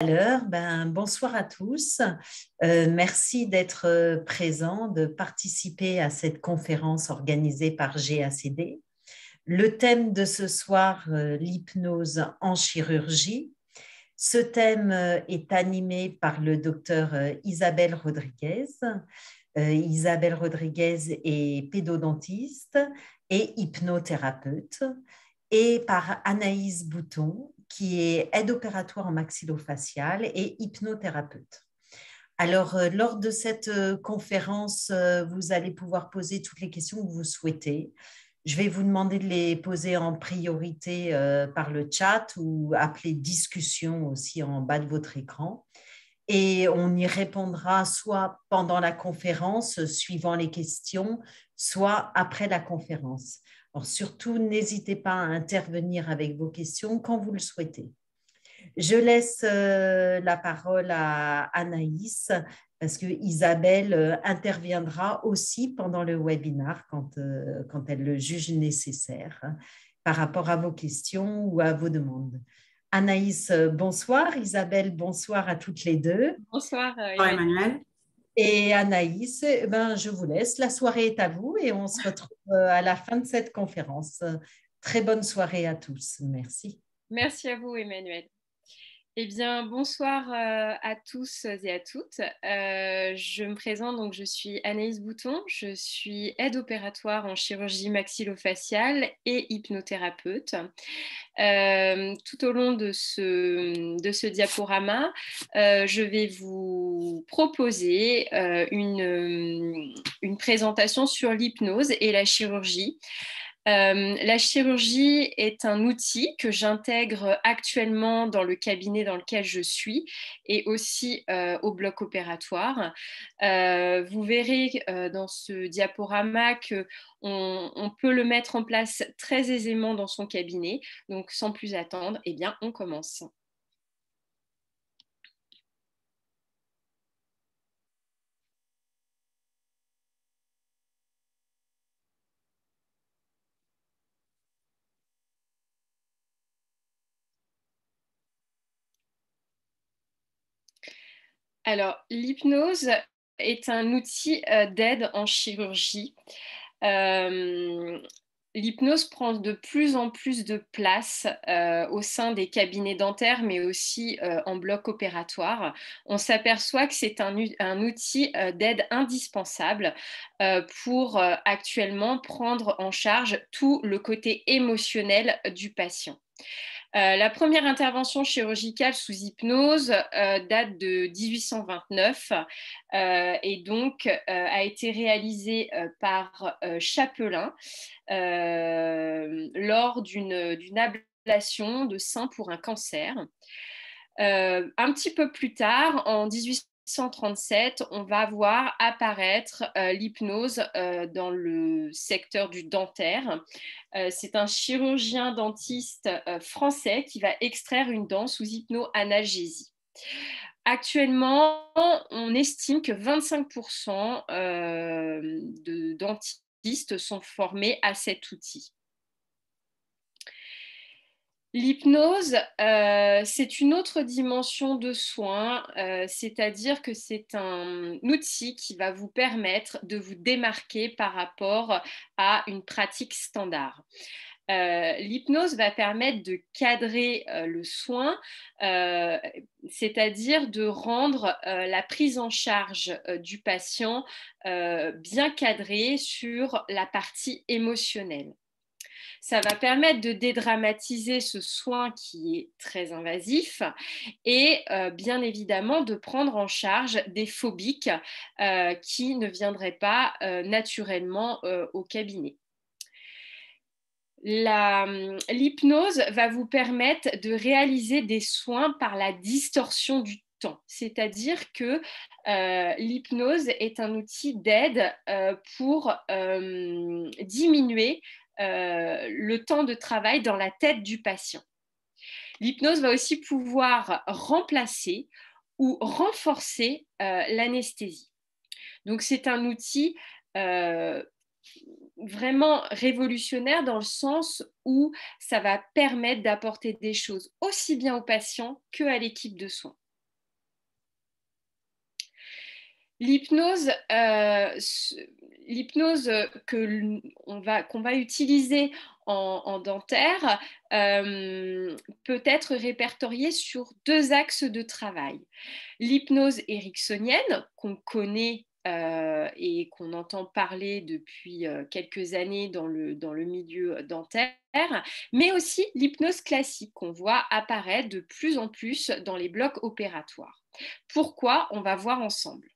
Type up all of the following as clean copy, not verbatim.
Bonsoir à tous. Merci d'être présents, de participer à cette conférence organisée par GACD. Le thème de ce soir, l'hypnose en chirurgie. Ce thème est animé par le docteur Isabelle Rodriguez. Isabelle Rodriguez est pédodontiste et hypnothérapeute, et par Anaïs Bouton, qui est aide opératoire en maxillofacial et hypnothérapeute. Alors, lors de cette conférence, vous allez pouvoir poser toutes les questions que vous souhaitez. Je vais vous demander de les poser en priorité par le chat ou appeler discussion aussi en bas de votre écran. Et on y répondra soit pendant la conférence, suivant les questions, soit après la conférence. Alors, surtout, n'hésitez pas à intervenir avec vos questions quand vous le souhaitez. Je laisse la parole à Anaïs parce que Isabelle interviendra aussi pendant le webinaire quand elle le juge nécessaire par rapport à vos questions ou à vos demandes. Anaïs, bonsoir. Isabelle, bonsoir à toutes les deux. Bonsoir, Emmanuel. Et Anaïs, je vous laisse. La soirée est à vous et on se retrouve à la fin de cette conférence. Très bonne soirée à tous. Merci. Merci à vous, Emmanuel. Eh bien, bonsoir à tous et à toutes. Je me présente, donc je suis Anaïs Bouton, je suis aide opératoire en chirurgie maxillofaciale et hypnothérapeute. Tout au long de ce diaporama, je vais vous proposer une présentation sur l'hypnose et la chirurgie. La chirurgie est un outil que j'intègre actuellement dans le cabinet dans lequel je suis et aussi au bloc opératoire. Vous verrez dans ce diaporama qu'on peut le mettre en place très aisément dans son cabinet. Donc, sans plus attendre, eh bien, on commence. Alors, l'hypnose est un outil d'aide en chirurgie. L'hypnose prend de plus en plus de place au sein des cabinets dentaires, mais aussi en bloc opératoire. On s'aperçoit que c'est un outil d'aide indispensable pour actuellement prendre en charge tout le côté émotionnel du patient. La première intervention chirurgicale sous hypnose date de 1829 et donc a été réalisée par Chapelain lors d'une ablation de sein pour un cancer. Un petit peu plus tard, en 1837, on va voir apparaître l'hypnose dans le secteur du dentaire. C'est un chirurgien dentiste français qui va extraire une dent sous hypnoanalgésie. Actuellement, on estime que 25% de dentistes sont formés à cet outil. L'hypnose, c'est une autre dimension de soin, c'est-à-dire que c'est un outil qui va vous permettre de vous démarquer par rapport à une pratique standard. L'hypnose va permettre de cadrer le soin, c'est-à-dire de rendre la prise en charge du patient bien cadrée sur la partie émotionnelle. Ça va permettre de dédramatiser ce soin qui est très invasif et bien évidemment de prendre en charge des phobiques qui ne viendraient pas naturellement au cabinet. L'hypnose va vous permettre de réaliser des soins par la distorsion du temps, c'est-à-dire que l'hypnose est un outil d'aide pour diminuer le temps de travail dans la tête du patient. L'hypnose va aussi pouvoir remplacer ou renforcer l'anesthésie. Donc c'est un outil vraiment révolutionnaire dans le sens où ça va permettre d'apporter des choses aussi bien aux patients qu'à l'équipe de soins. L'hypnose, l'hypnose qu'on va utiliser en dentaire peut être répertoriée sur deux axes de travail. L'hypnose ericksonienne, qu'on connaît et qu'on entend parler depuis quelques années dans le milieu dentaire, mais aussi l'hypnose classique qu'on voit apparaître de plus en plus dans les blocs opératoires. Pourquoi? On va voir ensemble.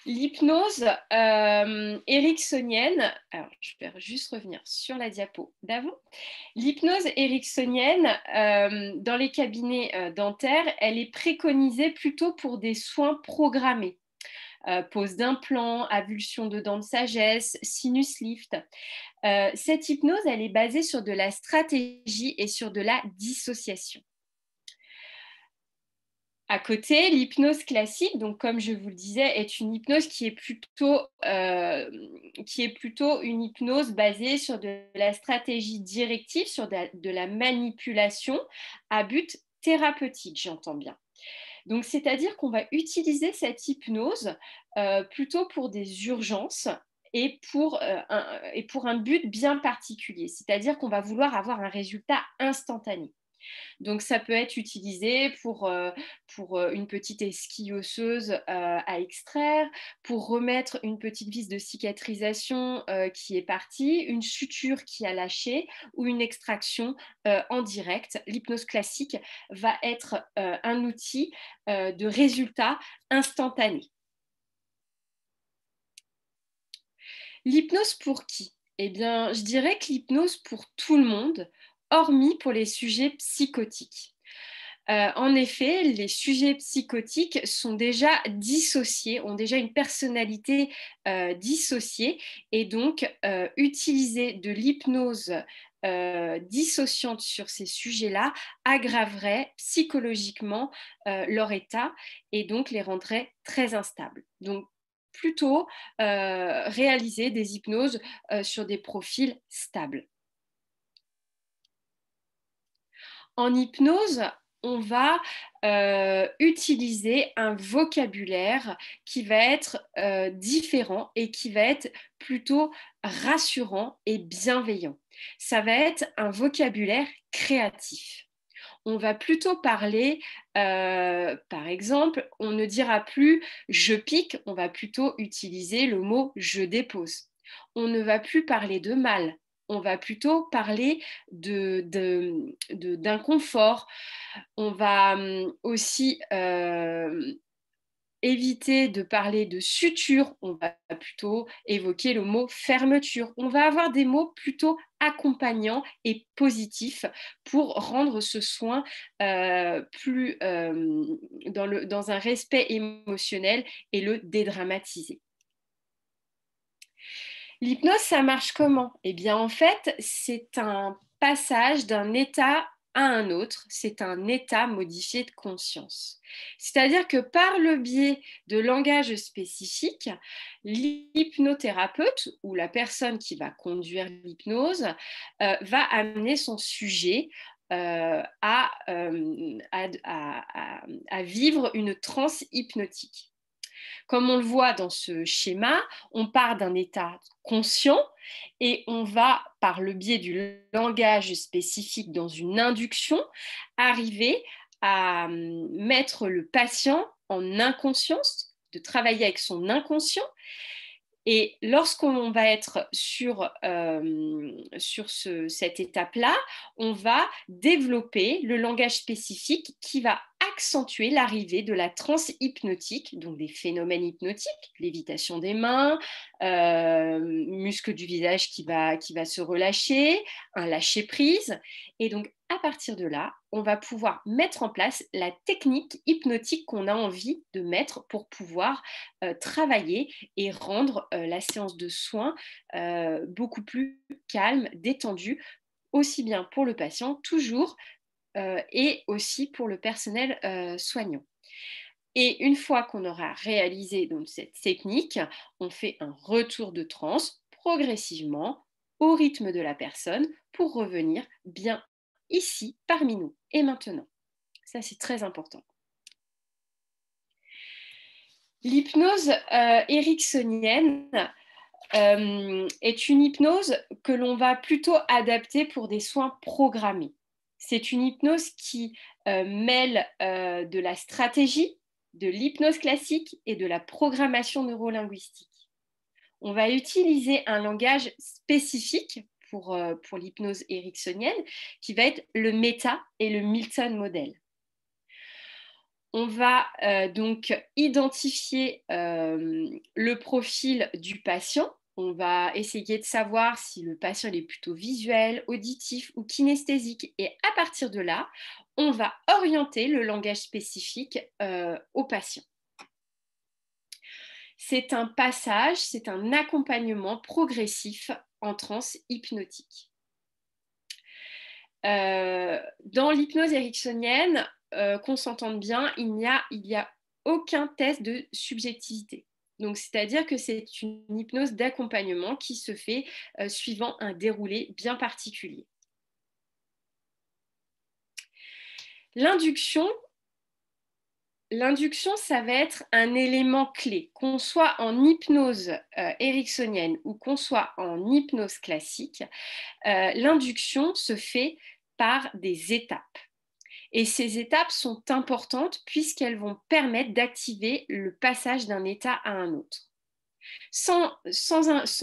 L'hypnose ericksonienne, alors je vais juste revenir sur la diapo d'avant. L'hypnose ericksonienne, dans les cabinets dentaires, elle est préconisée plutôt pour des soins programmés. Pose d'implants, avulsion de dents de sagesse, sinus lift. Cette hypnose, elle est basée sur de la stratégie et sur de la dissociation. À côté, l'hypnose classique, donc comme je vous le disais, est une hypnose qui est plutôt une hypnose basée sur de la stratégie directive, sur de la manipulation à but thérapeutique, j'entends bien. Donc, c'est-à-dire qu'on va utiliser cette hypnose plutôt pour des urgences et pour un but bien particulier, c'est-à-dire qu'on va vouloir avoir un résultat instantané. Donc, ça peut être utilisé pour une petite esquille osseuse à extraire, pour remettre une petite vis de cicatrisation qui est partie, une suture qui a lâché ou une extraction en direct. L'hypnose classique va être un outil de résultat instantané. L'hypnose pour qui? Eh bien, je dirais que l'hypnose pour tout le monde, hormis pour les sujets psychotiques. En effet, les sujets psychotiques sont déjà dissociés, ont déjà une personnalité dissociée, et donc utiliser de l'hypnose dissociante sur ces sujets-là aggraverait psychologiquement leur état et donc les rendrait très instables. Donc, plutôt réaliser des hypnoses sur des profils stables. En hypnose, on va utiliser un vocabulaire qui va être différent et qui va être plutôt rassurant et bienveillant. Ça va être un vocabulaire créatif. On va plutôt parler, par exemple, on ne dira plus je pique, on va plutôt utiliser le mot je dépose. On ne va plus parler de mal, on va plutôt parler d'inconfort. On va aussi éviter de parler de suture, on va plutôt évoquer le mot fermeture. On va avoir des mots plutôt accompagnants et positifs pour rendre ce soin plus dans un respect émotionnel et le dédramatiser. L'hypnose, ça marche comment? Eh bien, en fait, c'est un passage d'un état à un autre, c'est un état modifié de conscience. C'est-à-dire que par le biais de langage spécifique, l'hypnothérapeute ou la personne qui va conduire l'hypnose va amener son sujet à vivre une transe hypnotique. Comme on le voit dans ce schéma, on part d'un état conscient et on va, par le biais du langage spécifique dans une induction, arriver à mettre le patient en inconscience, de travailler avec son inconscient. Et lorsqu'on va être sur cette étape-là, on va développer le langage spécifique qui va accentuer l'arrivée de la transe hypnotique, donc des phénomènes hypnotiques, lévitation des mains, muscles du visage qui va se relâcher, un lâcher-prise. Et donc, à partir de là, on va pouvoir mettre en place la technique hypnotique qu'on a envie de mettre pour pouvoir travailler et rendre la séance de soins beaucoup plus calme, détendue, aussi bien pour le patient, toujours, et aussi pour le personnel soignant. Et une fois qu'on aura réalisé donc, cette technique, on fait un retour de transe progressivement au rythme de la personne pour revenir bien ici, parmi nous et maintenant. Ça, c'est très important. L'hypnose ericksonienne est une hypnose que l'on va plutôt adapter pour des soins programmés. C'est une hypnose qui mêle de la stratégie, de l'hypnose classique et de la programmation neurolinguistique. On va utiliser un langage spécifique pour l'hypnose ericksonienne qui va être le méta et le Milton model. On va donc identifier le profil du patient. On va essayer de savoir si le patient est plutôt visuel, auditif ou kinesthésique. Et à partir de là, on va orienter le langage spécifique au patient. C'est un passage, c'est un accompagnement progressif en transe hypnotique. Dans l'hypnose ericksonienne, qu'on s'entende bien, il n'y a aucun test de subjectivité. Donc, c'est-à-dire que c'est une hypnose d'accompagnement qui se fait suivant un déroulé bien particulier. L'induction, ça va être un élément clé, qu'on soit en hypnose ericksonienne ou qu'on soit en hypnose classique. L'induction se fait par des étapes. Et ces étapes sont importantes puisqu'elles vont permettre d'activer le passage d'un état à un autre. Sans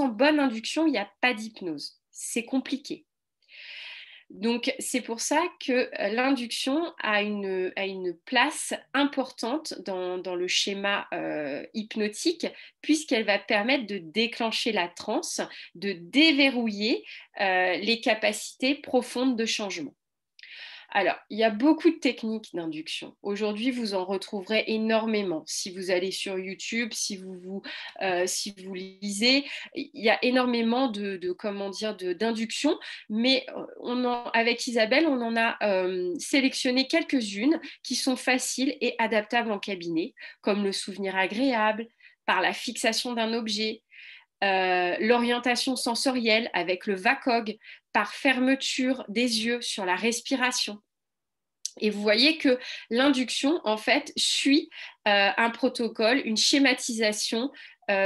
bonne induction, il n'y a pas d'hypnose. C'est compliqué. Donc, c'est pour ça que l'induction a une place importante dans le schéma hypnotique, puisqu'elle va permettre de déclencher la transe, de déverrouiller les capacités profondes de changement. Alors, il y a beaucoup de techniques d'induction. Aujourd'hui, vous en retrouverez énormément. Si vous allez sur YouTube, si vous lisez, il y a énormément d'induction. Mais avec Isabelle, on en a sélectionné quelques-unes qui sont faciles et adaptables en cabinet, comme le souvenir agréable, par la fixation d'un objet, l'orientation sensorielle avec le VACOG, par fermeture des yeux sur la respiration. Et vous voyez que l'induction, en fait, suit un protocole, une schématisation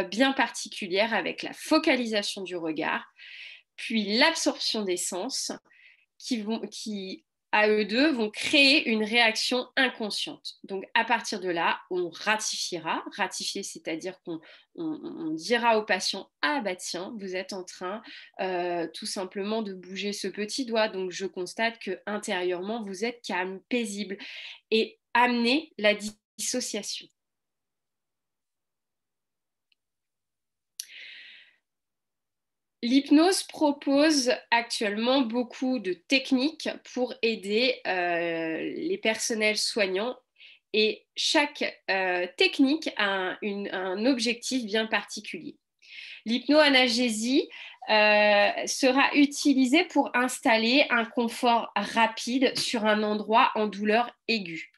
bien particulière avec la focalisation du regard, puis l'absorption des sens qui à eux deux, vont créer une réaction inconsciente. Donc, à partir de là, on ratifiera. Ratifier, c'est-à-dire qu'on dira au patient, ah bah tiens, vous êtes en train tout simplement de bouger ce petit doigt. Donc, je constate que intérieurement, vous êtes calme, paisible et amener la dissociation. L'hypnose propose actuellement beaucoup de techniques pour aider les personnels soignants et chaque technique a un objectif bien particulier. L'hypnoanalgésie sera utilisée pour installer un confort rapide sur un endroit en douleur aiguë.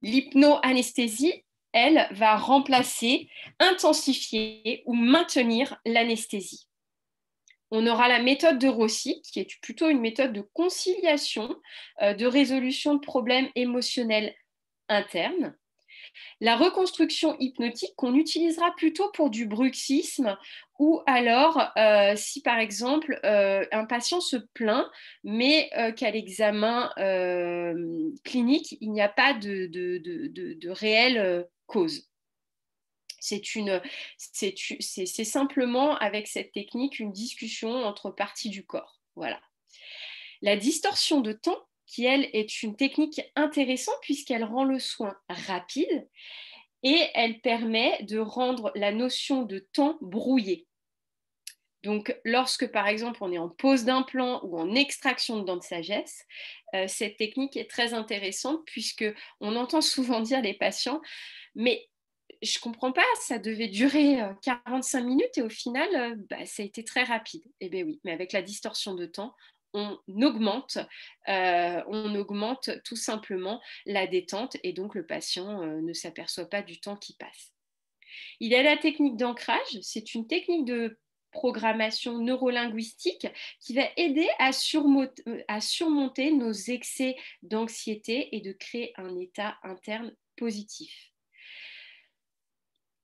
L'hypnoanesthésie, elle, va remplacer, intensifier ou maintenir l'anesthésie. On aura la méthode de Rossi, qui est plutôt une méthode de conciliation, de résolution de problèmes émotionnels internes. La reconstruction hypnotique qu'on utilisera plutôt pour du bruxisme ou alors si par exemple un patient se plaint mais qu'à l'examen clinique il n'y a pas de réelle cause. C'est simplement avec cette technique une discussion entre parties du corps. Voilà. La distorsion de temps, qui elle est une technique intéressante puisqu'elle rend le soin rapide et elle permet de rendre la notion de temps brouillée. Donc, lorsque, par exemple, on est en pose d'implant ou en extraction de dents de sagesse, cette technique est très intéressante puisqu'on entend souvent dire les patients, mais je ne comprends pas, ça devait durer 45 minutes et au final, ça a été très rapide. Eh bien oui, mais avec la distorsion de temps, on augmente tout simplement la détente et donc le patient ne s'aperçoit pas du temps qui passe. Il y a la technique d'ancrage, c'est une technique de programmation neurolinguistique qui va aider à surmonter nos excès d'anxiété et de créer un état interne positif.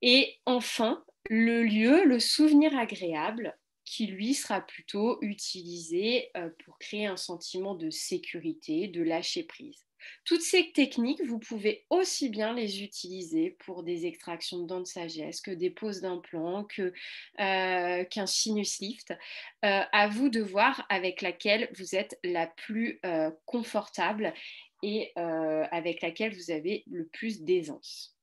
Et enfin, le lieu, le souvenir agréable, qui lui sera plutôt utilisé pour créer un sentiment de sécurité, de lâcher prise. Toutes ces techniques, vous pouvez aussi bien les utiliser pour des extractions de dents de sagesse, que des poses d'implants, qu'un sinus lift. À vous de voir avec laquelle vous êtes la plus confortable et avec laquelle vous avez le plus d'aisance.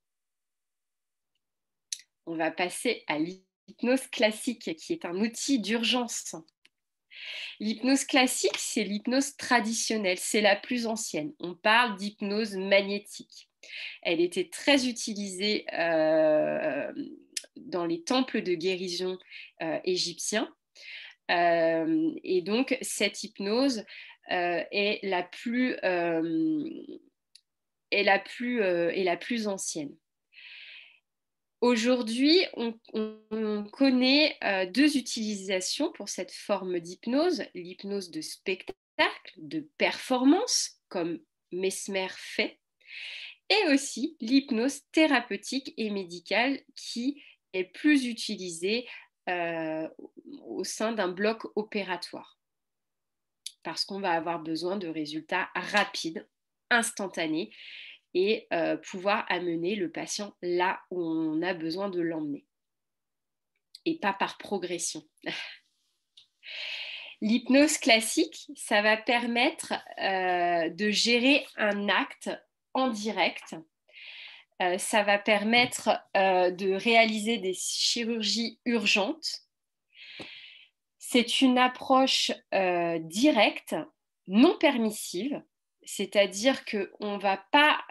On va passer à l'hypnose classique, qui est un outil d'urgence. L'hypnose classique, c'est l'hypnose traditionnelle, c'est la plus ancienne. On parle d'hypnose magnétique. Elle était très utilisée dans les temples de guérison égyptiens. Et donc, cette hypnose est la plus ancienne. Aujourd'hui, on connaît deux utilisations pour cette forme d'hypnose, l'hypnose de spectacle, de performance, comme Mesmer fait, et aussi l'hypnose thérapeutique et médicale qui est plus utilisée au sein d'un bloc opératoire, parce qu'on va avoir besoin de résultats rapides, instantanés, et pouvoir amener le patient là où on a besoin de l'emmener, et pas par progression. L'hypnose classique, ça va permettre de gérer un acte en direct. Ça va permettre de réaliser des chirurgies urgentes. C'est une approche directe, non permissive, c'est-à-dire qu'on ne va pas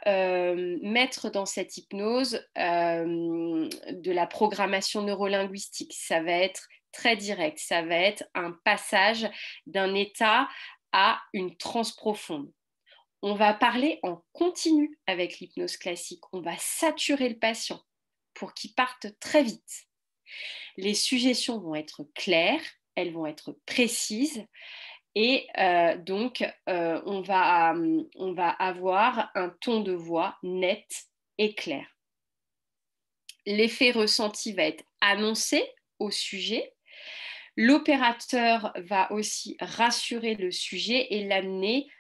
mettre dans cette hypnose de la programmation neurolinguistique. Ça va être très direct, ça va être un passage d'un état à une transe profonde. On va parler en continu avec l'hypnose classique, on va saturer le patient pour qu'il parte très vite. Les suggestions vont être claires, elles vont être précises, et donc on va avoir un ton de voix net et clair. L'effet ressenti va être annoncé au sujet. L'opérateur va aussi rassurer le sujet et l'amener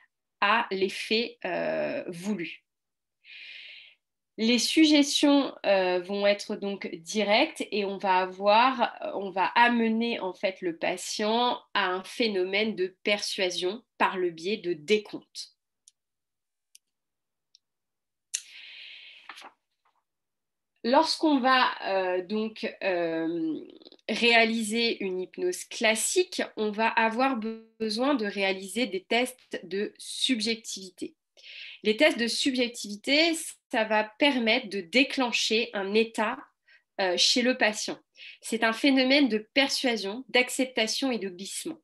à l'effet voulu. Les suggestions vont être donc directes et on va amener en fait le patient à un phénomène de persuasion par le biais de décompte. Lorsqu'on va réaliser une hypnose classique, on va avoir besoin de réaliser des tests de subjectivité. Les tests de subjectivité, ça va permettre de déclencher un état chez le patient. C'est un phénomène de persuasion, d'acceptation et de glissement.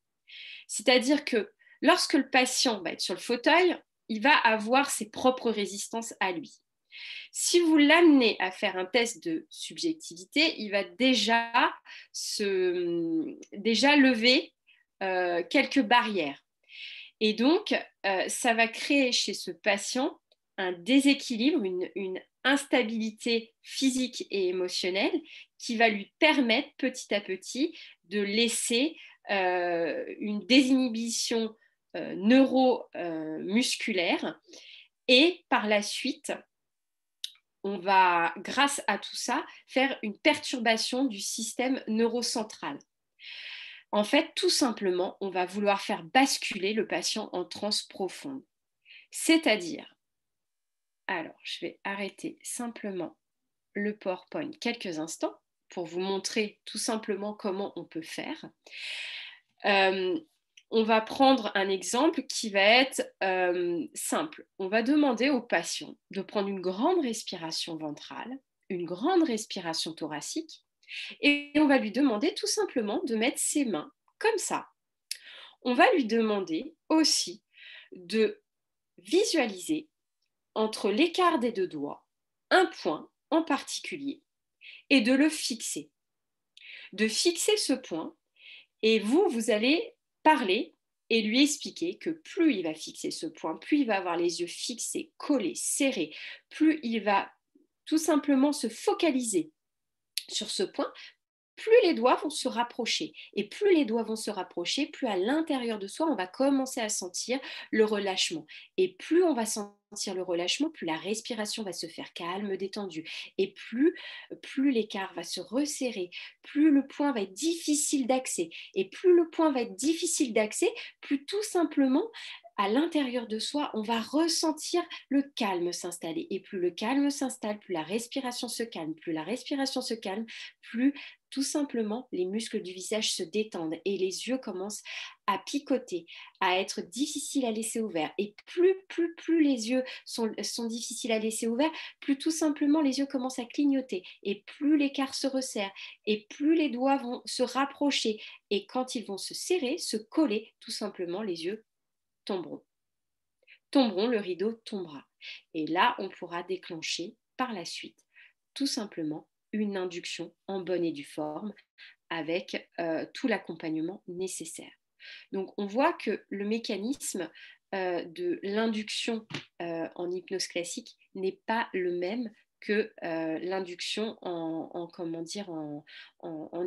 C'est-à-dire que lorsque le patient va être sur le fauteuil, il va avoir ses propres résistances à lui. Si vous l'amenez à faire un test de subjectivité, il va déjà lever quelques barrières. Et donc, ça va créer chez ce patient un déséquilibre, une instabilité physique et émotionnelle qui va lui permettre petit à petit de laisser une désinhibition neuromusculaire. Et par la suite, on va, grâce à tout ça, faire une perturbation du système neurocentral. En fait, tout simplement, on va vouloir faire basculer le patient en transe profonde. C'est-à-dire, alors je vais arrêter simplement le PowerPoint quelques instants pour vous montrer tout simplement comment on peut faire. On va prendre un exemple qui va être simple. On va demander au patient de prendre une grande respiration ventrale, une grande respiration thoracique, et on va lui demander tout simplement de mettre ses mains comme ça. On va lui demander aussi de visualiser entre l'écart des deux doigts un point en particulier et de le fixer. De fixer ce point, et vous allez parler et lui expliquer que plus il va fixer ce point, plus il va avoir les yeux fixés, collés, serrés, plus il va tout simplement se focaliser sur ce point, plus les doigts vont se rapprocher. Et plus les doigts vont se rapprocher, plus à l'intérieur de soi, on va commencer à sentir le relâchement. Et plus on va sentir le relâchement, plus la respiration va se faire calme, détendue. Et plus l'écart va se resserrer, plus le point va être difficile d'accès. Et plus le point va être difficile d'accès, plus tout simplement à l'intérieur de soi, on va ressentir le calme s'installer. Et plus le calme s'installe, plus la respiration se calme. Plus la respiration se calme, plus tout simplement les muscles du visage se détendent et les yeux commencent à picoter, à être difficiles à laisser ouverts. Et plus les yeux sont difficiles à laisser ouverts, plus tout simplement les yeux commencent à clignoter. Et plus l'écart se resserre, et plus les doigts vont se rapprocher. Et quand ils vont se serrer, se coller, tout simplement les yeux tomberont, le rideau tombera. Et là, on pourra déclencher par la suite tout simplement une induction en bonne et due forme avec tout l'accompagnement nécessaire. Donc, on voit que le mécanisme de l'induction en hypnose classique n'est pas le même que l'induction en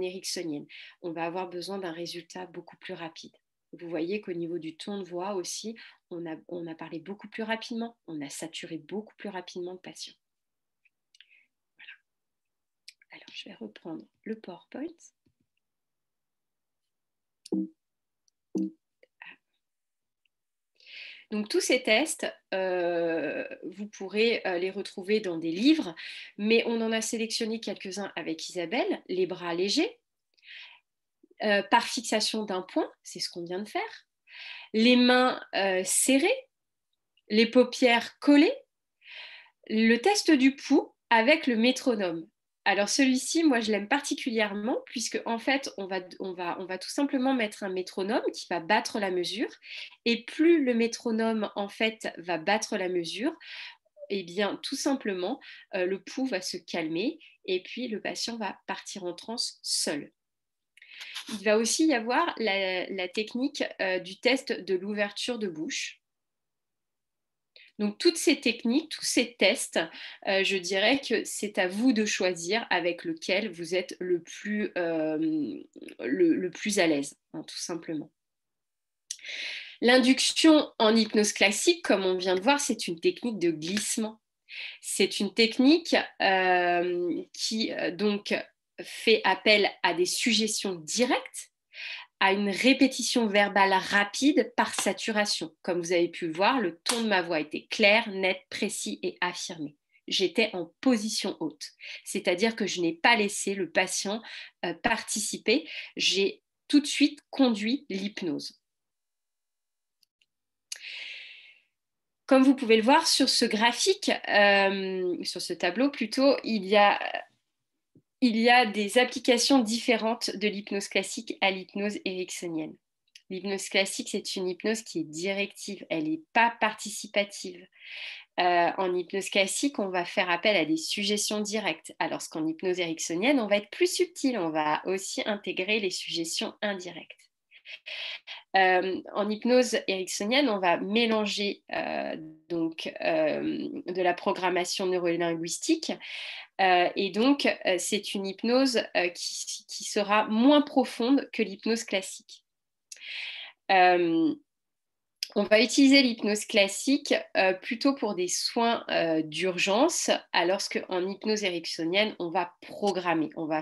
ericksonienne. On va avoir besoin d'un résultat beaucoup plus rapide. Vous voyez qu'au niveau du ton de voix aussi, on a parlé beaucoup plus rapidement, on a saturé beaucoup plus rapidement le patient. Voilà. Alors, je vais reprendre le PowerPoint. Donc tous ces tests, vous pourrez les retrouver dans des livres, mais on en a sélectionné quelques-uns avec Isabelle, les bras légers, par fixation d'un point, c'est ce qu'on vient de faire, les mains serrées, les paupières collées, le test du pouls avec le métronome. Alors celui-ci, moi je l'aime particulièrement puisque en fait on va tout simplement mettre un métronome qui va battre la mesure et plus le métronome en fait va battre la mesure, et bien tout simplement le pouls va se calmer et puis le patient va partir en transe seul. Il va aussi y avoir la technique du test de l'ouverture de bouche. Donc, toutes ces techniques, tous ces tests, je dirais que c'est à vous de choisir avec lequel vous êtes le plus à l'aise, hein, tout simplement. L'induction en hypnose classique, comme on vient de voir, c'est une technique de glissement. C'est une technique qui donc fait appel à des suggestions directes, à une répétition verbale rapide par saturation. Comme vous avez pu le voir, le ton de ma voix était clair, net, précis et affirmé. J'étais en position haute, c'est-à-dire que je n'ai pas laissé le patient participer, j'ai tout de suite conduit l'hypnose. Comme vous pouvez le voir sur ce graphique, sur ce tableau plutôt, il y a des applications différentes de l'hypnose classique à l'hypnose ericksonienne. L'hypnose classique, c'est une hypnose qui est directive, elle n'est pas participative. En hypnose classique, on va faire appel à des suggestions directes, alors qu'en hypnose ericksonienne, on va être plus subtil, on va aussi intégrer les suggestions indirectes. En hypnose ericksonienne, on va mélanger de la programmation neurolinguistique et donc c'est une hypnose qui sera moins profonde que l'hypnose classique. On va utiliser l'hypnose classique plutôt pour des soins d'urgence, alors qu'en hypnose ericksonienne, on va programmer, on va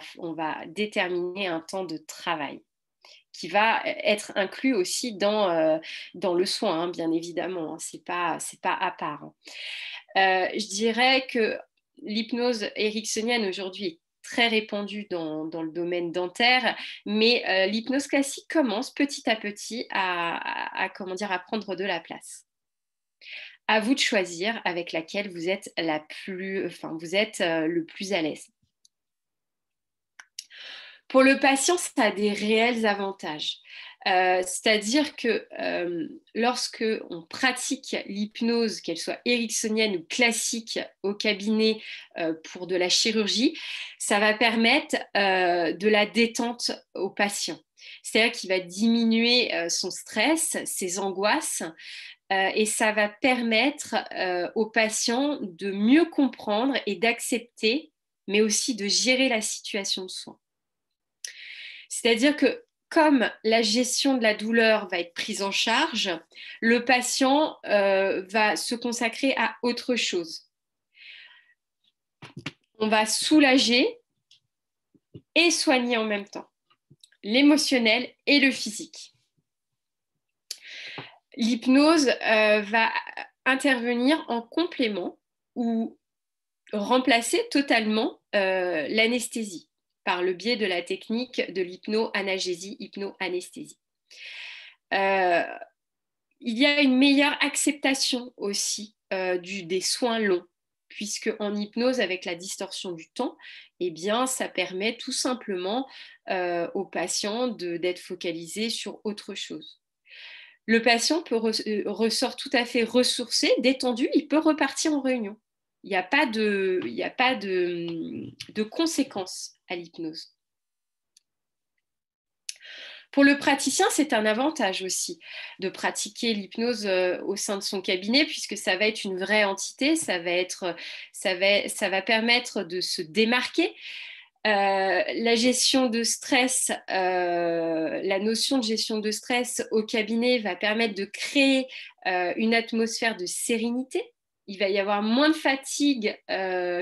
déterminer un temps de travail qui va être inclus aussi dans le soin, hein, bien évidemment, hein, c'est pas à part. Hein. Je dirais que l'hypnose ericksonienne aujourd'hui est très répandue dans le domaine dentaire, mais l'hypnose classique commence petit à petit à prendre de la place. À vous de choisir avec laquelle vous êtes le plus à l'aise. Pour le patient, ça a des réels avantages. C'est-à-dire que lorsque on pratique l'hypnose, qu'elle soit ericksonienne ou classique au cabinet pour de la chirurgie, ça va permettre de la détente au patient. C'est-à-dire qu'il va diminuer son stress, ses angoisses, et ça va permettre au patient de mieux comprendre et d'accepter mais aussi de gérer la situation de soin. C'est-à-dire que comme la gestion de la douleur va être prise en charge, le patient va se consacrer à autre chose. On va soulager et soigner en même temps, l'émotionnel et le physique. L'hypnose va intervenir en complément ou remplacer totalement l'anesthésie par le biais de la technique de l'hypno-analgésie, hypno-anesthésie. Il y a une meilleure acceptation aussi des soins longs, puisque en hypnose, avec la distorsion du temps, eh bien, ça permet tout simplement aux patients d'être focalisés sur autre chose. Le patient ressort tout à fait ressourcé, détendu, il peut repartir en réunion. Il n'y a pas de conséquences à l'hypnose. Pour le praticien, c'est un avantage aussi de pratiquer l'hypnose au sein de son cabinet, puisque ça va être une vraie entité, ça va permettre de se démarquer. La gestion de stress, la notion de gestion de stress au cabinet va permettre de créer une atmosphère de sérénité. Il va y avoir moins de fatigue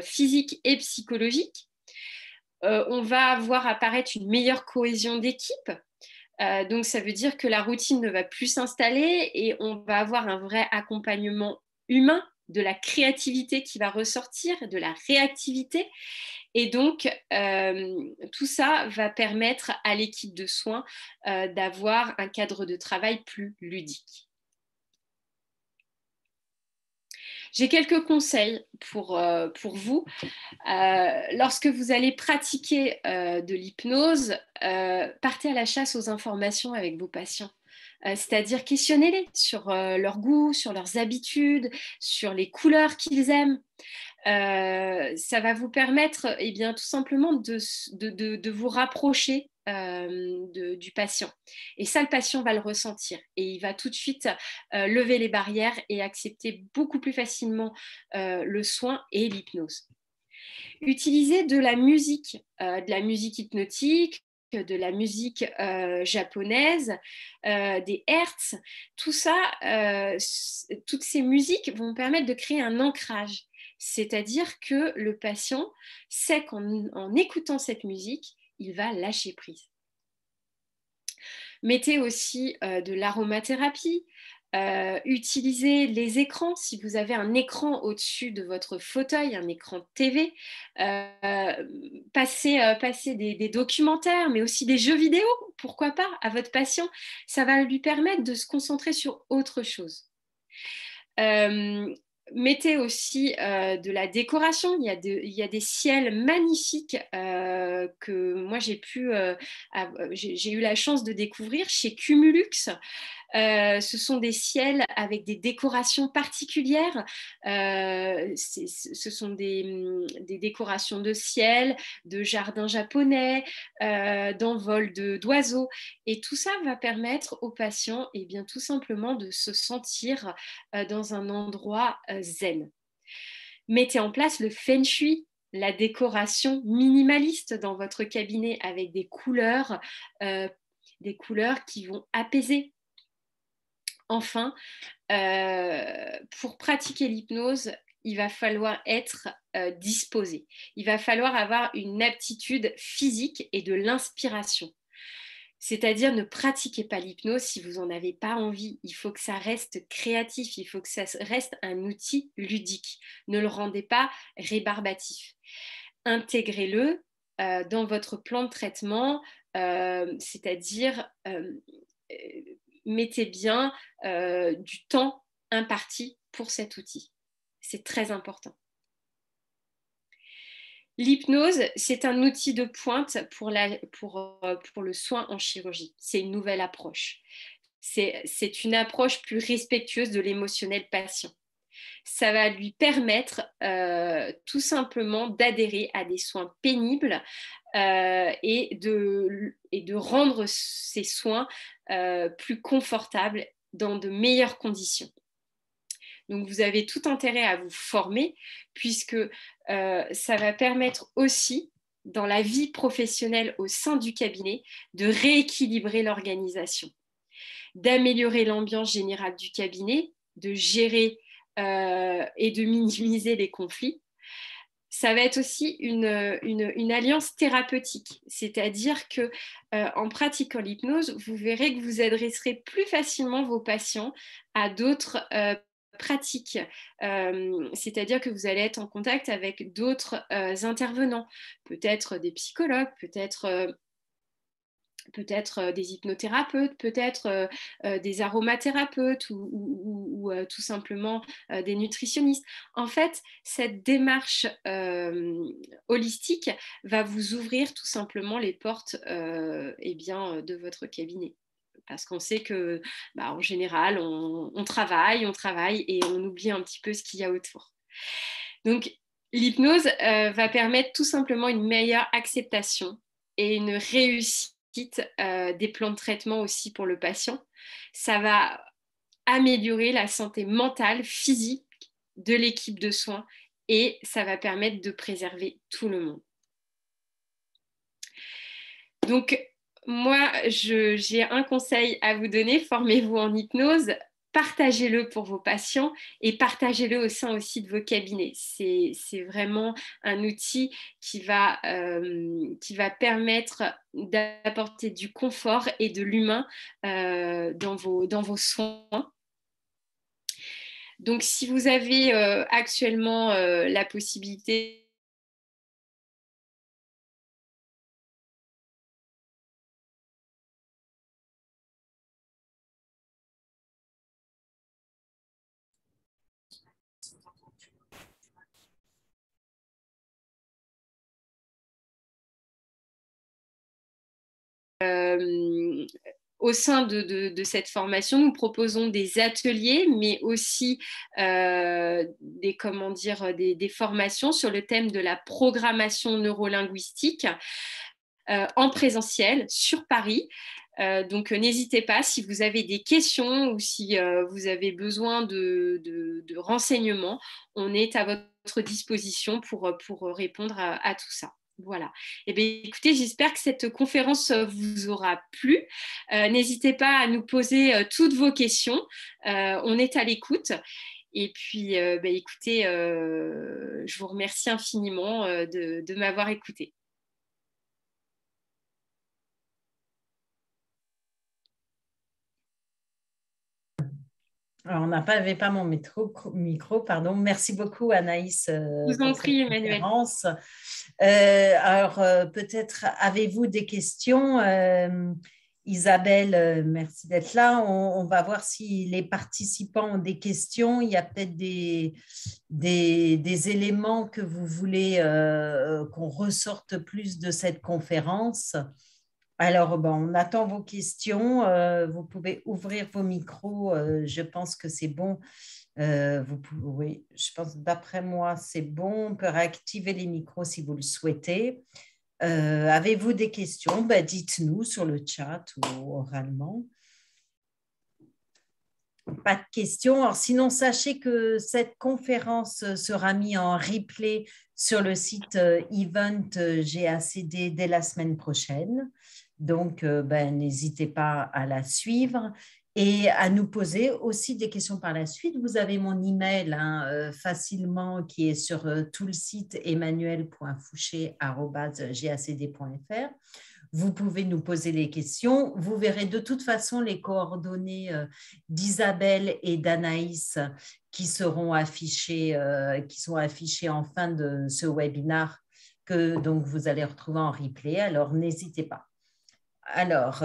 physique et psychologique. On va voir apparaître une meilleure cohésion d'équipe. Donc, ça veut dire que la routine ne va plus s'installer et on va avoir un vrai accompagnement humain, de la créativité qui va ressortir, de la réactivité. Et donc, tout ça va permettre à l'équipe de soins d'avoir un cadre de travail plus ludique. J'ai quelques conseils pour vous. Lorsque vous allez pratiquer de l'hypnose, partez à la chasse aux informations avec vos patients. C'est-à-dire questionnez-les sur leur goût, sur leurs habitudes, sur les couleurs qu'ils aiment. Ça va vous permettre tout simplement de vous rapprocher du patient. Et ça, le patient va le ressentir. Et il va tout de suite lever les barrières et accepter beaucoup plus facilement le soin et l'hypnose. Utilisez de la musique hypnotique, de la musique japonaise, des hertz. Tout ça, toutes ces musiques vont permettre de créer un ancrage. C'est-à-dire que le patient sait qu'en écoutant cette musique, il va lâcher prise. Mettez aussi de l'aromathérapie. Utilisez les écrans. Si vous avez un écran au-dessus de votre fauteuil, un écran TV, passez des documentaires, mais aussi des jeux vidéo, pourquoi pas, à votre patient. Ça va lui permettre de se concentrer sur autre chose. Mettez aussi de la décoration. Il y a des ciels magnifiques que moi j'ai eu la chance de découvrir chez Cumulux. Ce sont des ciels avec des décorations particulières. Ce sont des décorations de ciel, de jardins japonais, d'envols d'oiseaux. Et tout ça va permettre aux patients tout simplement de se sentir dans un endroit zen. Mettez en place le feng shui, la décoration minimaliste dans votre cabinet avec des couleurs qui vont apaiser. Enfin, pour pratiquer l'hypnose, il va falloir être disposé. Il va falloir avoir une aptitude physique et de l'inspiration. C'est-à-dire ne pratiquez pas l'hypnose si vous n'en avez pas envie. Il faut que ça reste créatif, il faut que ça reste un outil ludique. Ne le rendez pas rébarbatif. Intégrez-le dans votre plan de traitement, c'est-à-dire mettez bien du temps imparti pour cet outil. C'est très important. L'hypnose, c'est un outil de pointe pour le soin en chirurgie. C'est une nouvelle approche. C'est une approche plus respectueuse de l'émotionnel patient. Ça va lui permettre tout simplement d'adhérer à des soins pénibles et de rendre ces soins plus confortables dans de meilleures conditions. Donc, vous avez tout intérêt à vous former puisque ça va permettre aussi, dans la vie professionnelle au sein du cabinet, de rééquilibrer l'organisation, d'améliorer l'ambiance générale du cabinet, de gérer et de minimiser les conflits. Ça va être aussi une alliance thérapeutique, c'est-à-dire que en pratiquant l'hypnose, vous verrez que vous adresserez plus facilement vos patients à d'autres pratiques, c'est-à-dire que vous allez être en contact avec d'autres intervenants, peut-être des psychologues, peut-être des hypnothérapeutes, peut-être des aromathérapeutes ou tout simplement des nutritionnistes. En fait, cette démarche holistique va vous ouvrir tout simplement les portes de votre cabinet. Parce qu'on sait que, en général, on travaille et on oublie un petit peu ce qu'il y a autour. Donc, l'hypnose va permettre tout simplement une meilleure acceptation et une réussite des plans de traitement aussi pour le patient. Ça va améliorer la santé mentale, physique de l'équipe de soins et ça va permettre de préserver tout le monde. Donc, moi, j'ai un conseil à vous donner, formez-vous en hypnose, partagez-le pour vos patients et partagez-le au sein aussi de vos cabinets. C'est vraiment un outil qui va permettre d'apporter du confort et de l'humain dans vos soins. Donc, si vous avez actuellement la possibilité au sein de cette formation, nous proposons des ateliers, mais aussi des formations sur le thème de la programmation neurolinguistique en présentiel sur Paris. Donc, n'hésitez pas si vous avez des questions ou si vous avez besoin de renseignements, on est à votre disposition pour répondre à tout ça. Voilà. Eh bien, écoutez, j'espère que cette conférence vous aura plu. N'hésitez pas à nous poser toutes vos questions. On est à l'écoute. Et puis, écoutez, je vous remercie infiniment de m'avoir écouté. Alors, on n'avait pas mon micro, pardon. Merci beaucoup, Anaïs, Je vous en pour cette prie, Emmanuel. conférence. Peut-être avez-vous des questions? Isabelle, merci d'être là. On va voir si les participants ont des questions. Il y a peut-être des éléments que vous voulez qu'on ressorte plus de cette conférence. Alors, on attend vos questions. Vous pouvez ouvrir vos micros. Je pense que c'est bon. Vous pouvez, oui, je pense d'après moi, c'est bon. On peut réactiver les micros si vous le souhaitez. Avez-vous des questions? Dites-nous sur le chat ou oralement. Pas de questions. Alors, sinon, sachez que cette conférence sera mise en replay sur le site Event GACD dès la semaine prochaine. Donc, n'hésitez pas à la suivre et à nous poser aussi des questions par la suite. Vous avez mon email facilement qui est sur tout le site emmanuel.fouché@gacd.fr. Vous pouvez nous poser les questions. Vous verrez de toute façon les coordonnées d'Isabelle et d'Anaïs qui seront affichées, qui sont affichées en fin de ce webinaire que donc vous allez retrouver en replay. Alors, n'hésitez pas. Alors,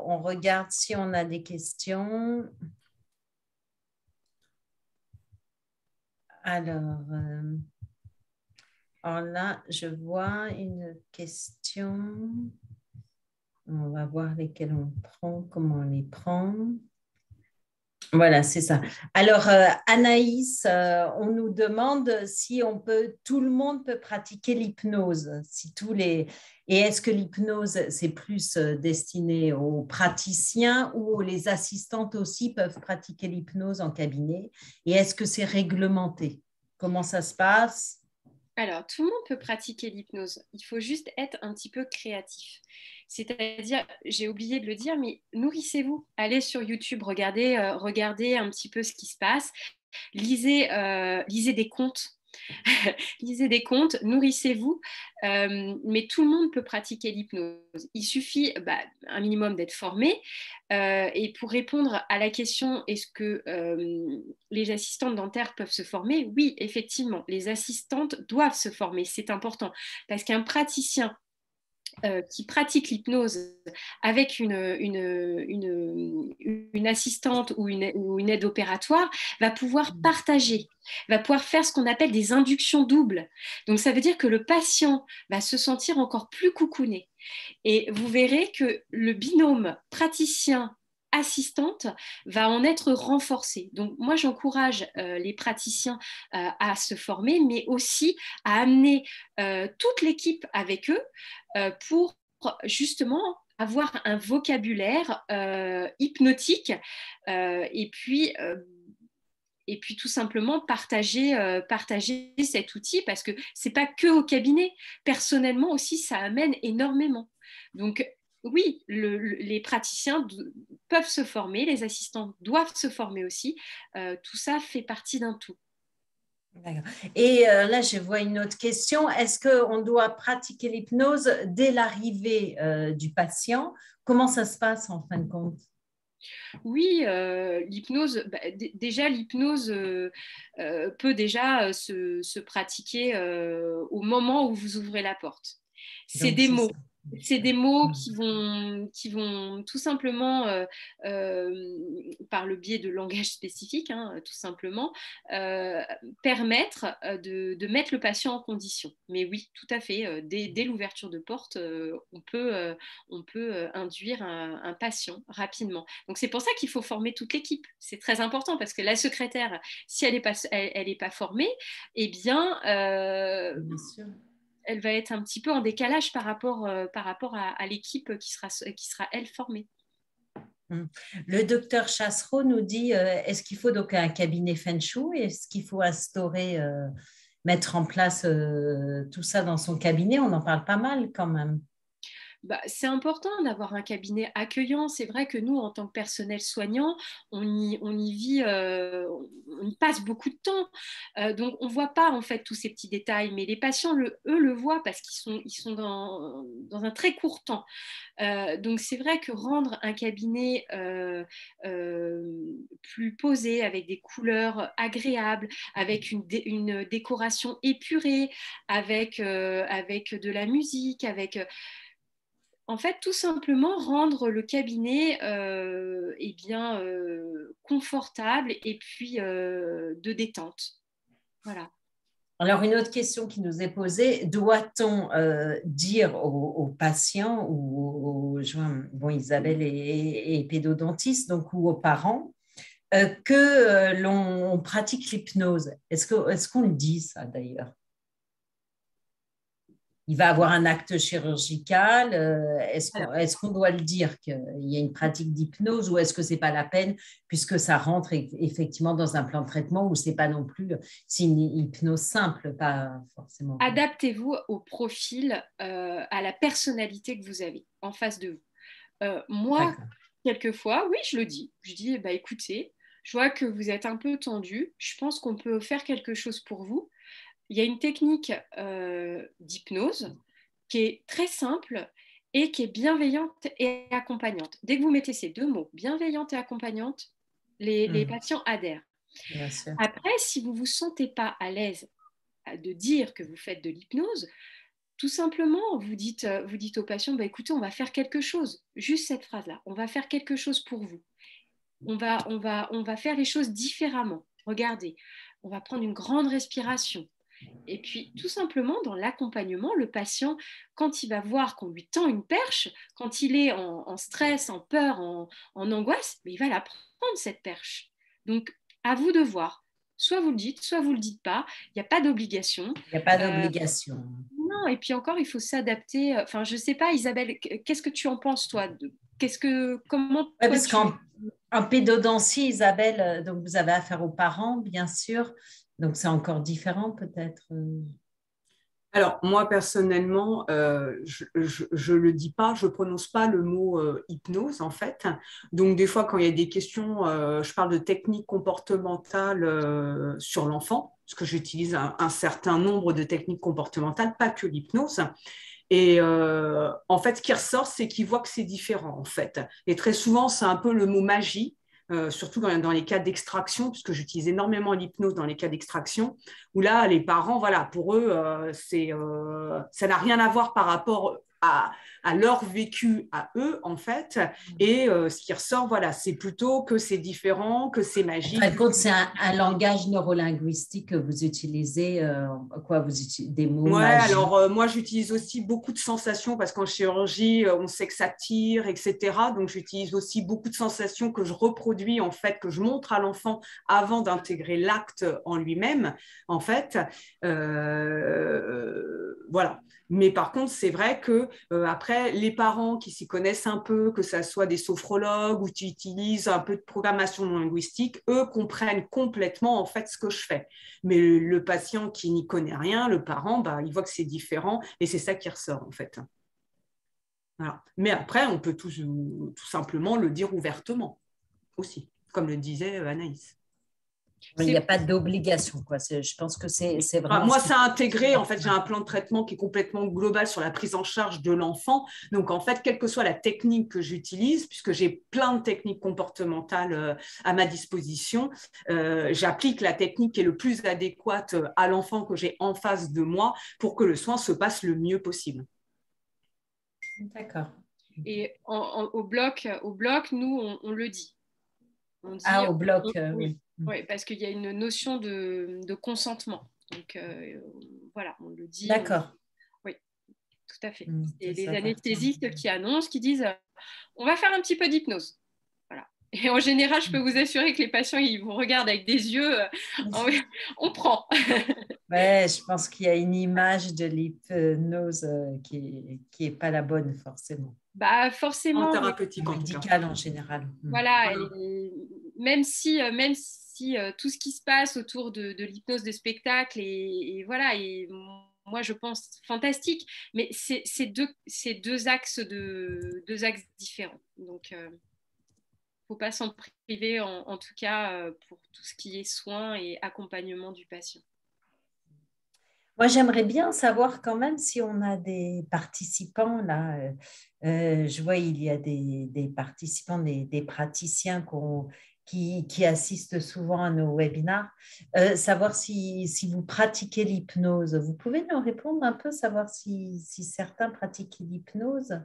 on regarde si on a des questions. Alors là, je vois une question. On va voir lesquelles on prend, comment on les prend. Voilà, c'est ça. Alors, Anaïs, on nous demande si on peut, tout le monde peut pratiquer l'hypnose. Si tous les, et est-ce que l'hypnose, c'est plus destiné aux praticiens ou les assistantes aussi peuvent pratiquer l'hypnose en cabinet? Et est-ce que c'est réglementé? Comment ça se passe? Alors, tout le monde peut pratiquer l'hypnose. Il faut juste être un petit peu créatif. C'est-à-dire, j'ai oublié de le dire, mais nourrissez-vous. Allez sur YouTube, regardez un petit peu ce qui se passe. Lisez des contes. Lisez des contes, nourrissez-vous, mais tout le monde peut pratiquer l'hypnose. Il suffit un minimum d'être formé. Et pour répondre à la question, est-ce que les assistantes dentaires peuvent se former? Oui, effectivement, les assistantes doivent se former, c'est important, parce qu'un praticien qui pratique l'hypnose avec une assistante ou une aide opératoire va pouvoir faire ce qu'on appelle des inductions doubles. Donc ça veut dire que le patient va se sentir encore plus coucouné. Et vous verrez que le binôme praticien assistante va en être renforcé. Donc moi j'encourage les praticiens à se former, mais aussi à amener toute l'équipe avec eux pour justement avoir un vocabulaire hypnotique et puis tout simplement partager cet outil parce que c'est pas que au cabinet. Personnellement aussi, ça amène énormément. Donc oui, les praticiens peuvent se former, les assistants doivent se former aussi. Tout ça fait partie d'un tout. D'accord. Et là, je vois une autre question. Est-ce qu'on doit pratiquer l'hypnose dès l'arrivée du patient? Comment ça se passe en fin de compte? Oui, l'hypnose, déjà l'hypnose peut déjà se pratiquer au moment où vous ouvrez la porte. C'est Donc, des c'est mots. ça. C'est des mots Mm. qui vont tout simplement, par le biais de langage spécifique, hein, tout simplement, euh, permettre de mettre le patient en condition. Mais oui, tout à fait, dès l'ouverture de porte, on peut induire un patient rapidement. Donc c'est pour ça qu'il faut former toute l'équipe. C'est très important parce que la secrétaire, si elle est pas formée, eh bien, Bien sûr. elle va être un petit peu en décalage par rapport à l'équipe qui sera, elle, formée. Mm. Le docteur Chassereau nous dit, est-ce qu'il faut donc un cabinet Feng Shui? Est-ce qu'il faut instaurer, mettre en place tout ça dans son cabinet? On en parle pas mal quand même. C'est important d'avoir un cabinet accueillant. C'est vrai que nous, en tant que personnel soignant, on y vit, on y passe beaucoup de temps. Donc, on ne voit pas en fait tous ces petits détails, mais les patients, eux, le voient parce qu'ils sont dans un très court temps. Donc, c'est vrai que rendre un cabinet plus posé, avec des couleurs agréables, avec une décoration épurée, avec de la musique, en fait, tout simplement rendre le cabinet bien, confortable et puis de détente. Voilà. Alors, une autre question qui nous est posée, doit-on dire aux patients ou bon, Isabelle est pédodontiste, donc ou aux parents, que l'on pratique l'hypnose? Est-ce qu'on le dit ça d'ailleurs? Il va avoir un acte chirurgical. Est-ce qu'on doit le dire qu'il y a une pratique d'hypnose ou est-ce que c'est pas la peine puisque ça rentre effectivement dans un plan de traitement où c'est pas non plus, c'est une hypnose simple, pas forcément. Adaptez-vous au profil, à la personnalité que vous avez en face de vous. Moi, D'accord. quelquefois, oui, je le dis. Je dis, écoutez, je vois que vous êtes un peu tendu. Je pense qu'on peut faire quelque chose pour vous. Il y a une technique d'hypnose qui est très simple et qui est bienveillante et accompagnante. Dès que vous mettez ces deux mots, bienveillante et accompagnante, les Hmm, patients adhèrent. bien sûr. Après, si vous ne vous sentez pas à l'aise de dire que vous faites de l'hypnose, tout simplement, vous dites au patient, écoutez, on va faire quelque chose. Juste cette phrase-là, on va faire quelque chose pour vous. On va faire les choses différemment. Regardez, on va prendre une grande respiration. Et puis, tout simplement, dans l'accompagnement, le patient, quand il va voir qu'on lui tend une perche, quand il est en stress, en peur, en angoisse, il va la prendre, cette perche. Donc, à vous de voir. Soit vous le dites, soit vous ne le dites pas. Il n'y a pas d'obligation. Il n'y a pas d'obligation. Non, et puis encore, il faut s'adapter. Enfin, je ne sais pas, Isabelle, qu'est-ce que tu en penses, toi? Comment Ouais, toi parce tu... qu'en pédodontie, Isabelle, donc vous avez affaire aux parents, bien sûr. Donc c'est encore différent peut-être. Alors, moi, personnellement, je le dis pas, je prononce pas le mot hypnose, en fait. Donc, des fois, quand il y a des questions, je parle de techniques comportementales sur l'enfant, parce que j'utilise un certain nombre de techniques comportementales, pas que l'hypnose. Et en fait, ce qui ressort, c'est qu'ils voient que c'est différent, en fait. Et très souvent, c'est un peu le mot magie, surtout dans les cas d'extraction, puisque j'utilise énormément l'hypnose dans les cas d'extraction, où là, les parents, voilà, pour eux, ça n'a rien à voir par rapport à leur vécu à eux, en fait. Et ce qui ressort, voilà, c'est plutôt que c'est différent, que c'est En magique. fin de compte, c'est un langage neurolinguistique que vous utilisez, quoi, vous utilisez des mots Ouais, magie. alors moi j'utilise aussi beaucoup de sensations parce qu'en chirurgie, on sait que ça tire, etc. Donc j'utilise aussi beaucoup de sensations que je reproduis, en fait, que je montre à l'enfant avant d'intégrer l'acte en lui-même, en fait. Voilà. Mais par contre, c'est vrai que après, les parents qui s'y connaissent un peu, que ça soit des sophrologues ou qui utilisent un peu de programmation non linguistique, eux comprennent complètement en fait ce que je fais. Mais le patient qui n'y connaît rien, le parent, bah, il voit que c'est différent et c'est ça qui ressort en fait. Voilà. Mais après, on peut tout simplement le dire ouvertement aussi, comme le disait Anaïs. Il n'y a pas d'obligation, quoi. Je pense que c'est Enfin, vraiment moi, ce ça a intégré, en fait, j'ai un plan de traitement qui est complètement global sur la prise en charge de l'enfant. Donc, en fait, quelle que soit la technique que j'utilise, puisque j'ai plein de techniques comportementales à ma disposition, j'applique la technique qui est le plus adéquate à l'enfant que j'ai en face de moi pour que le soin se passe le mieux possible. D'accord. Et au bloc, nous, on le dit. On dit, Ah, au bloc, oui, oui. oui, parce qu'il y a une notion de consentement. Donc, voilà, on le dit. D'accord. Oui, tout à fait. Ça, Et les ça appartient. anesthésistes qui annoncent, qui disent, on va faire un petit peu d'hypnose. Voilà. Et en général, je peux vous assurer que les patients, ils vous regardent avec des yeux, on prend. Ouais, je pense qu'il y a une image de l'hypnose qui est pas la bonne forcément. Bah, En forcément, mais thérapeutique, en tout cas. Médicale en général. voilà, Voilà. même si tout ce qui se passe autour de l'hypnose de spectacle et voilà, et moi je pense fantastique, mais c'est deux axes deux axes différents. Donc, faut pas s'en priver en tout cas pour tout ce qui est soins et accompagnement du patient. Moi, j'aimerais bien savoir quand même si on a des participants là. Je vois il y a des participants, des praticiens qui assistent souvent à nos webinars. Savoir si vous pratiquez l'hypnose. Vous pouvez nous répondre un peu, savoir si certains pratiquent l'hypnose.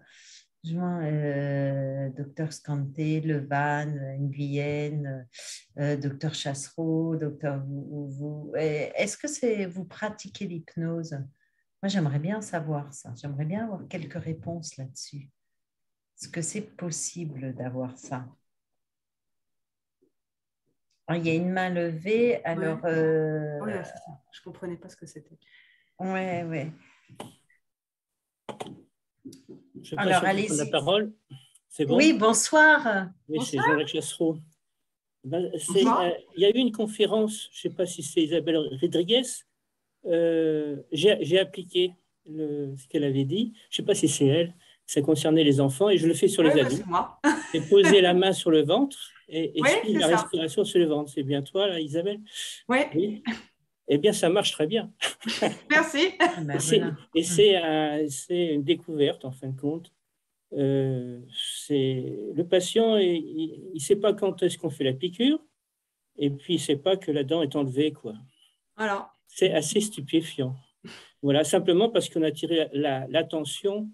Je vois docteur Scanté, Levan, Nguyen, docteur Chassereau, docteur vous. Est-ce que vous pratiquez l'hypnose? Moi, j'aimerais bien savoir ça. J'aimerais bien avoir quelques réponses là-dessus. Est-ce que c'est possible d'avoir ça? Alors, il y a une main levée. Alors, Ouais. Oui, c'est ça. Je ne comprenais pas ce que c'était. ouais, ouais. Je sais pas Alors, si on peut prendre la allez-y. parole. C'est bon? Oui, bonsoir. Oui, c'est Bonsoir. Jean-Jacques Chassereau. Bonsoir. Il y a eu une conférence, je ne sais pas si c'est Isabelle Rodriguez, j'ai appliqué ce qu'elle avait dit, je ne sais pas si c'est elle, ça concernait les enfants et je le fais sur Oui, les bah, adultes. c'est moi. Et poser la main sur le ventre et Oui, suivre c'est la ça. respiration sur le ventre. C'est bien toi, là, Isabelle? Oui, Oui. Eh bien, ça marche très bien. merci. Ah, ben, voilà. C'est une découverte, en fin de compte. Le patient, il ne sait pas quand est-ce qu'on fait la piqûre, et puis il ne sait pas que la dent est enlevée, quoi. Voilà. C'est assez stupéfiant. Voilà, simplement parce qu'on a tiré l'attention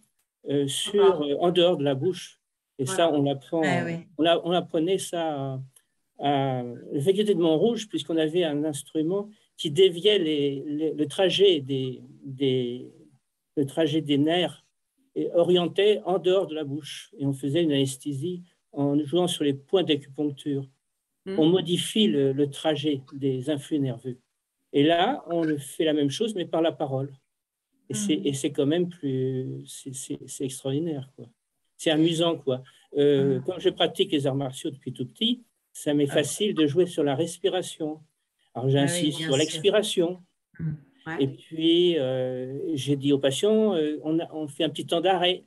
en dehors de la bouche. Et ça, Voilà. on apprend, Oui. on apprenait ça à la faculté de Montrouge, puisqu'on avait un instrument qui déviait le trajet le trajet des nerfs et orientait en dehors de la bouche. Et on faisait une anesthésie en jouant sur les points d'acupuncture. on modifie le trajet des influx nerveux. Et là, on fait la même chose, mais par la parole. Et c'est quand même plus... C'est extraordinaire, quoi. C'est amusant, quoi. Quand je pratique les arts martiaux depuis tout petit, ça m'est facile de jouer sur la respiration. Alors, j'insiste sur l'expiration. Et puis, j'ai dit aux patients, on fait un petit temps d'arrêt.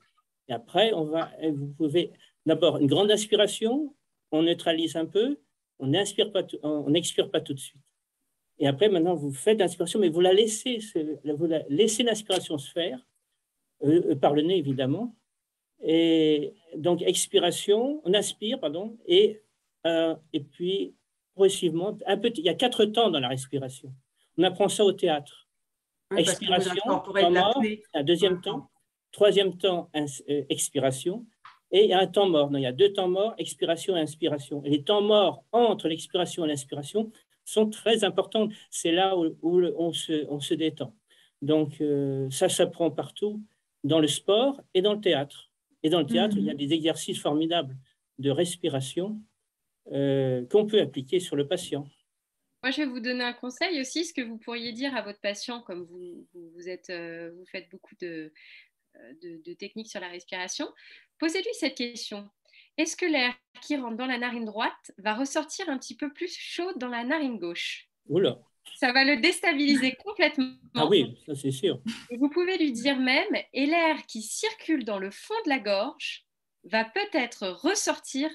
Et après, vous pouvez d'abord une grande inspiration, on neutralise un peu, on n'expire pas tout de suite. Et après, maintenant, vous faites l'inspiration, mais vous laissez l'inspiration se faire, par le nez, évidemment. Et donc, expiration, on inspire, pardon, et puis, progressivement, il y a 4 temps dans la respiration. On apprend ça au théâtre. Oui, expiration, temps mort, un deuxième temps. Troisième temps, expiration. Et il y a un temps mort. Non, il y a 2 temps morts, expiration et inspiration. Et les temps morts entre l'expiration et l'inspiration sont très importants. C'est là où on se détend. Donc, ça s'apprend partout, dans le sport et dans le théâtre. Et dans le théâtre, il y a des exercices formidables de respiration qu'on peut appliquer sur le patient. Moi, je vais vous donner un conseil aussi, ce que vous pourriez dire à votre patient, comme vous faites beaucoup de techniques sur la respiration. Posez-lui cette question. Est-ce que l'air qui rentre dans la narine droite va ressortir un petit peu plus chaud dans la narine gauche? Oula. Ça va le déstabiliser complètement. Ah oui, ça c'est sûr. Et vous pouvez lui dire même, et l'air qui circule dans le fond de la gorge va peut-être ressortir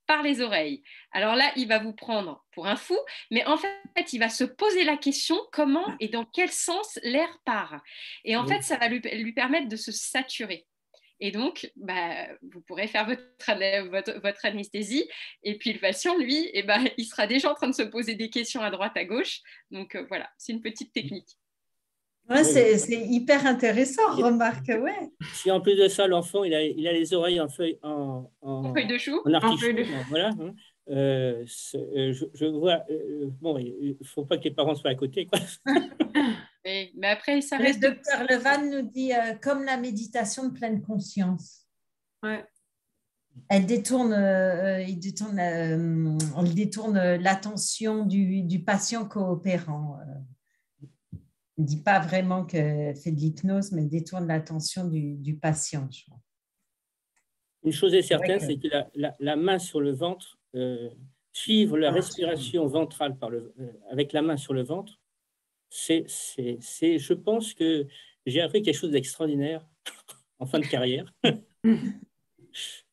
par les oreilles. Alors là, il va vous prendre pour un fou, mais en fait, il va se poser la question comment et dans quel sens l'air part. Et en fait, ça va lui permettre de se saturer. Et donc, vous pourrez faire votre anesthésie. Et puis le patient, lui, il sera déjà en train de se poser des questions à droite, à gauche. Donc voilà, c'est une petite technique. Ouais, c'est hyper intéressant, remarque. Ouais. Si en plus de ça, l'enfant, il a les oreilles en feuille de chou. En artichaut, voilà. Je vois. Bon, il ne faut pas que les parents soient à côté, quoi. Mais après, ça reste. Le docteur Levan nous dit comme la méditation de pleine conscience. Ouais. Elle détourne l'attention du patient coopérant. Elle ne dit pas vraiment qu'elle fait de l'hypnose, mais elle détourne l'attention du patient, je crois. Une chose est certaine, c'est que la main sur le ventre, suivre la respiration ventrale avec la main sur le ventre, je pense que j'ai appris quelque chose d'extraordinaire en fin de carrière.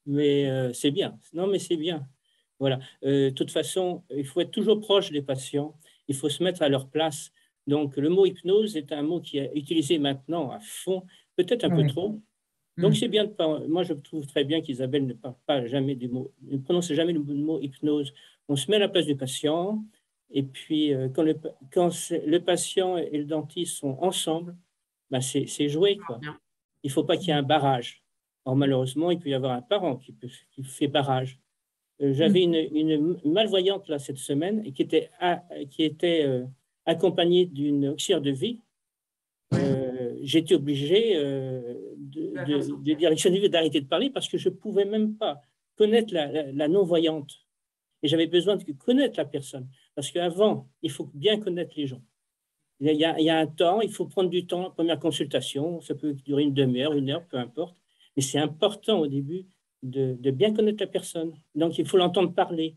Mais c'est bien. Non, mais c'est bien. Voilà. De toute façon, il faut être toujours proche des patients. Il faut se mettre à leur place. Donc, le mot hypnose est un mot qui est utilisé maintenant à fond, peut-être un peu trop. Donc, c'est bien. Moi, je trouve très bien qu'Isabelle ne parle pas jamais du mot, ne prononce jamais le mot hypnose. On se met à la place du patient. Et puis, quand le patient et le dentiste sont ensemble, c'est joué, quoi. Il ne faut pas qu'il y ait un barrage. Or, malheureusement, il peut y avoir un parent qui fait barrage. J'avais une malvoyante là, cette semaine et qui était accompagnée d'une auxiliaire de vie. J'étais obligé de directionner, d'arrêter de parler parce que je ne pouvais même pas connaître la non-voyante. Et j'avais besoin de connaître la personne. Parce qu'avant, il faut bien connaître les gens. Il y a un temps, il faut prendre du temps. Première consultation, ça peut durer une demi-heure, 1 heure, peu importe. Mais c'est important au début de bien connaître la personne. Donc, il faut l'entendre parler.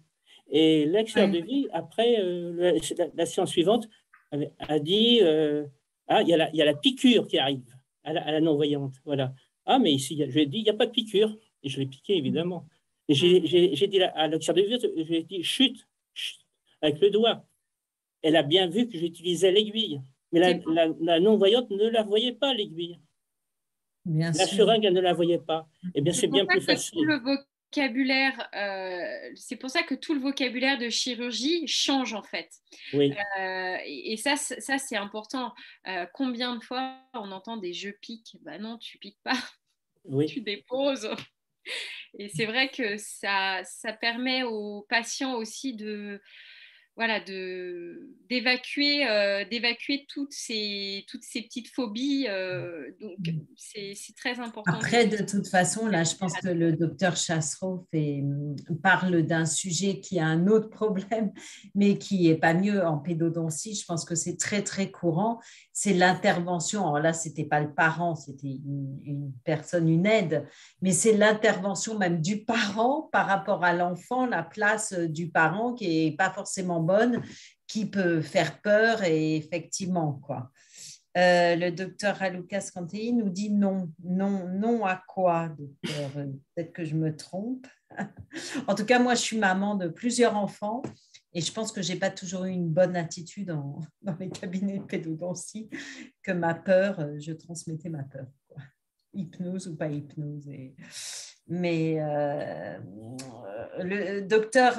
Et l'expert de vie, après, la séance suivante, a dit il y a la piqûre qui arrive à la non-voyante. Voilà. Ah, mais ici, je lui ai dit, il n'y a pas de piqûre. Et je l'ai piqué, évidemment. Et j'ai dit à l'expert de vie, je lui ai dit, chut, avec le doigt. Elle a bien vu que j'utilisais l'aiguille. Mais la non-voyante ne la voyait pas, l'aiguille. La seringue, elle ne la voyait pas. Eh bien, c'est bien plus facile. C'est pour ça que tout le vocabulaire de chirurgie change, en fait. Oui. Et ça c'est important. Combien de fois on entend des « je pique ». Ben non, tu piques pas. Oui. Tu déposes. Et c'est vrai que ça permet aux patients aussi de voilà, d'évacuer toutes ces petites phobies. Donc, c'est très important. Après, de toute façon, là, je pense que le docteur Chassereau parle d'un sujet qui a un autre problème, mais qui n'est pas mieux en pédodontie. Je pense que c'est très, très courant. C'est l'intervention. Alors là, ce n'était pas le parent, c'était une personne, une aide, mais c'est l'intervention même du parent par rapport à l'enfant, la place du parent qui n'est pas forcément bonne, qui peut faire peur et effectivement, quoi. Le docteur Raluca Scantei nous dit non. Non, non à quoi, docteur? Peut-être que je me trompe. En tout cas, moi, je suis maman de plusieurs enfants et je pense que je n'ai pas toujours eu une bonne attitude dans les cabinets de pédodontie, que ma peur, je transmettais ma peur, quoi. Hypnose ou pas hypnose. Mais le docteur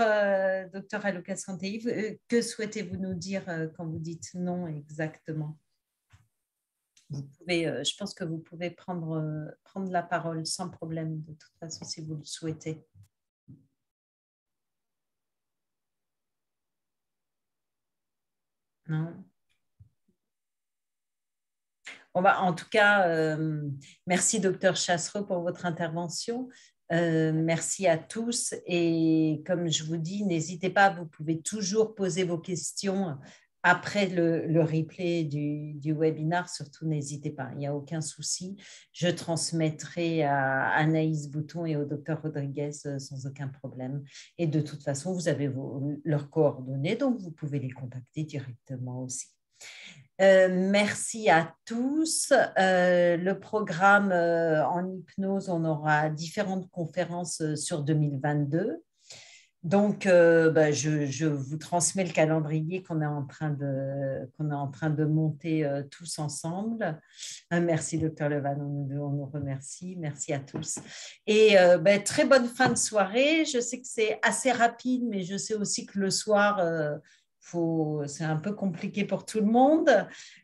Raluca Scantei, que souhaitez-vous nous dire quand vous dites non exactement? Vous pouvez, je pense que vous pouvez prendre la parole sans problème, de toute façon, si vous le souhaitez. Non. En tout cas, merci, docteur Chassereau, pour votre intervention. Merci à tous. Et comme je vous dis, n'hésitez pas, vous pouvez toujours poser vos questions après le replay du webinaire. Surtout, n'hésitez pas, il n'y a aucun souci. Je transmettrai à Anaïs Bouton et au docteur Rodriguez sans aucun problème. Et de toute façon, vous avez leurs coordonnées, donc vous pouvez les contacter directement aussi. Merci à tous. Le programme en hypnose, on aura différentes conférences sur 2022. Donc, je vous transmets le calendrier qu'on est en train de monter tous ensemble. Merci, docteur Levan, on nous remercie. Merci à tous. Et très bonne fin de soirée. Je sais que c'est assez rapide, mais je sais aussi que le soir, c'est un peu compliqué pour tout le monde.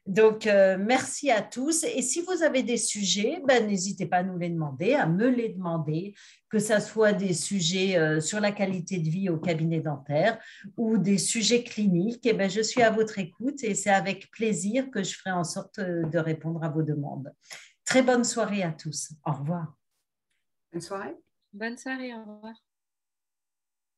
Donc, merci à tous. Et si vous avez des sujets, n'hésitez pas à nous les demander, à me les demander, que ce soit des sujets sur la qualité de vie au cabinet dentaire ou des sujets cliniques. Et je suis à votre écoute et c'est avec plaisir que je ferai en sorte de répondre à vos demandes. Très bonne soirée à tous. Au revoir. Bonne soirée. Bonne soirée, au revoir.